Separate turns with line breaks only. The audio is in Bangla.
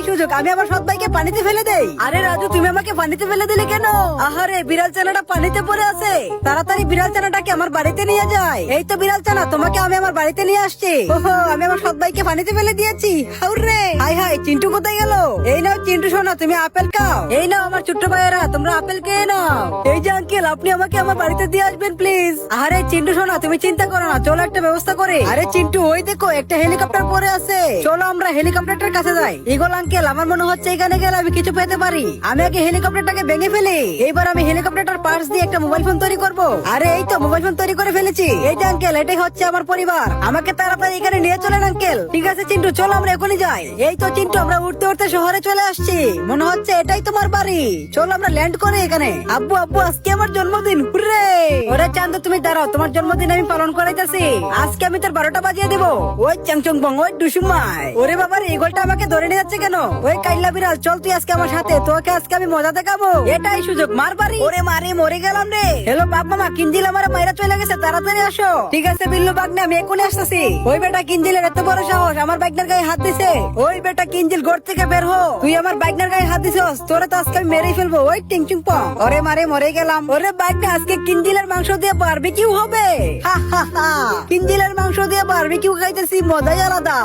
সুযোগ, আমি আমার সৎ ভাইকে পানিতে ফেলে দেই। আরে রাজু, তুমি আমাকে পানিতে ফেলে দিলে কেন? আহারে, বিড়াল ছানাটা পানিতে পড়ে আছে। তাড়াতাড়ি বিড়াল ছানাটাকে আমার বাড়িতে নিয়ে যায়। এই তো বিড়াল ছানা, তোমাকে আমি আমার বাড়িতে নিয়ে আসছি। ওহো, আমি আমার সৎ ভাইকে পানিতে ফেলে দিয়েছি। হাউরে, হাই হাই, চিন্টু কোথায় গেল? এই নাও চিন্টু সোনা, তুমি আপেল খাও। এই নাও আমার ছোট্ট ভাইয়েরা, তোমরা আপেল খেয়ে নাও। এই যে আঙ্কেল, আপনি আমাকে আমার বাড়িতে দিয়ে আসবেন প্লিজ। আরে চিন্টু সোনা, তুমি চিন্তা করো না, চলো একটা ব্যবস্থা করে। আরে চিন্টু, ওই দেখো একটা হেলিকপ্টার পরে আছে, চলো আমরা হেলিকপ্টারটার কাছে যাই। ইগল আঙ্কেল, আমার মনে হচ্ছে এখানে গেলে আমি কিছু পেতে পারি। আমি আগে হেলিকপ্টারটাকে ভেঙে ফেলি, এইবার আমি হেলিকপ্টারটার পার্টস দিয়ে একটা মোবাইল ফোন তৈরি করব। আরে এই তো মোবাইল ফোন তৈরি করে ফেলেছি। এই যে আঙ্কেল, এটাই হচ্ছে আমার পরিবার, আমাকে তাড়াতাড়ি এখানে নিয়ে চলেন আঙ্কেল। ঠিক আছে চিন্টু, চলো আমরা এখনই যাই। এই তো চিন্টু, আমরা উঠতে উঠতে শহরে চলে আসছি, মনে হচ্ছে এটাই তোমার বাড়ি। চলো আমরা ল্যান্ড করি এখানে। আব্বু আব্বু, আজকে আমার জন্মদিন। হুররে! ওরে চান্দু, তুমি দাঁড়াও, তোমার জন্মদিন আমি পালন করাইতেছি। আজকে আমি তোর 12টা বাজিয়ে দেবো। ওই চাংচং বং, ওই ডুসুমাই। ওরে বাবার, এই গোলটা আমাকে ধরে নিয়ে যাচ্ছে কেন? ওই কাইল্লা বিড়াল, চল তুই আজকে আমার সাথে, তোকে আজকে আমি মজা দেখাবো। এটাই সুযোগ, মার বাড়ি। ওরে মারে, মরে গেলাম রে। হ্যালো বাপ মামা, কিঞ্জিল আমার মাইরা চলে গেছে, তাড়াতাড়ি আসো। ঠিক আছে বিল্লু বাগনে, আমি এখনই আসতেছি। ওই বেটা কিঞ্জিলের এত বড় সাহস, আমার বাইকনার গায়ে হাত দিছে। ওই বেটা কিঞ্জিল, ঘর থেকে বের হো। তুই আমার বাইকনার গায়ে হাত দিছস, তোরে তো আজকে আমি মেরেই ফেলবো। ওই টিংচুং পং, ওরে মারে, মরে গেলাম। ওরে বাইকনা, আজকে কিঞ্জিলের মাংস দিয়ে বারবিকিউ হবে। হা হা হা, কিঞ্জিলের মাংস দিয়ে বারবিকিউ খাইতেছি, মজাই আলাদা।